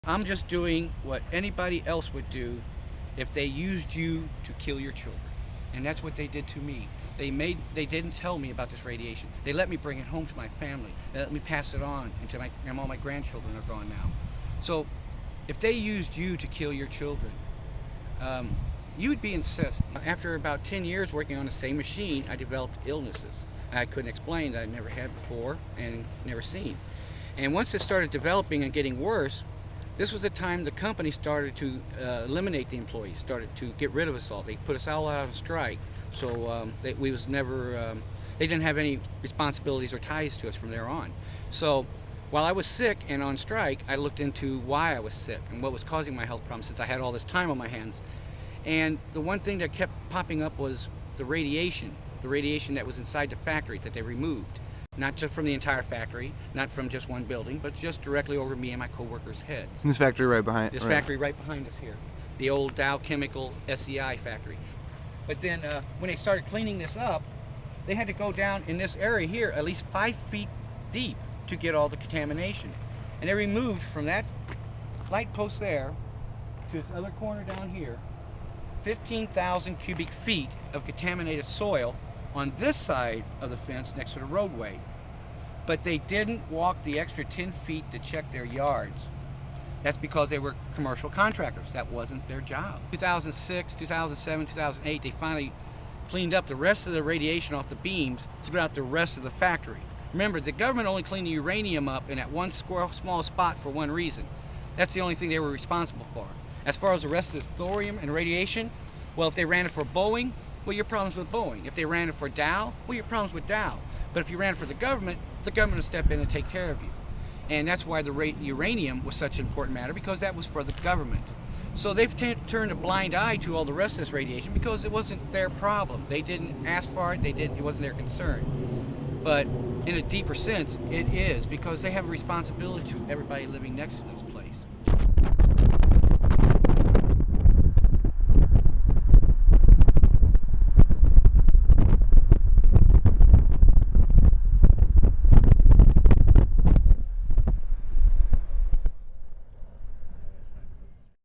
I'm just doing what anybody else would do if they used you to kill your children. And that's what they did to me. They didn't tell me about this radiation. They let me bring it home to my family. They let me pass it on and all my grandchildren are gone now. So if they used you to kill your children, you would be incensed. After about 10 years working on the same machine, I developed illnesses I couldn't explain, that I'd never had before and never seen. And once it started developing and getting worse, this was the time the company started to eliminate the employees, started to get rid of us all. They put us all out on strike, so they didn't have any responsibilities or ties to us from there on. So while I was sick and on strike, I looked into why I was sick and what was causing my health problems, since I had all this time on my hands. And the one thing that kept popping up was the radiation that was inside the factory that they removed. Not just from the entire factory, not from just one building, but just directly over me and my coworkers' heads. This factory right behind. This factory right behind us here, the old Dow Chemical SEI factory. But then when they started cleaning this up, they had to go down in this area here at least 5 feet deep to get all the contamination. And they removed from that light post there to this other corner down here 15,000 cubic feet of contaminated soil on this side of the fence next to the roadway. But they didn't walk the extra 10 feet to check their yards. That's because they were commercial contractors. That wasn't their job. 2006, 2007, 2008, they finally cleaned up the rest of the radiation off the beams throughout the rest of the factory. Remember, the government only cleaned the uranium up in that one small spot for one reason. That's the only thing they were responsible for. As far as the rest of this thorium and radiation, well, if they ran it for Boeing, well, your problems with Boeing. If they ran it for Dow, well, your problems with Dow. But if you ran it for the government will step in and take care of you. And that's why the uranium was such an important matter, because that was for the government. So they've turned a blind eye to all the rest of this radiation because it wasn't their problem. They didn't ask for it, it wasn't their concern. But in a deeper sense, it is, because they have a responsibility to everybody living next to them.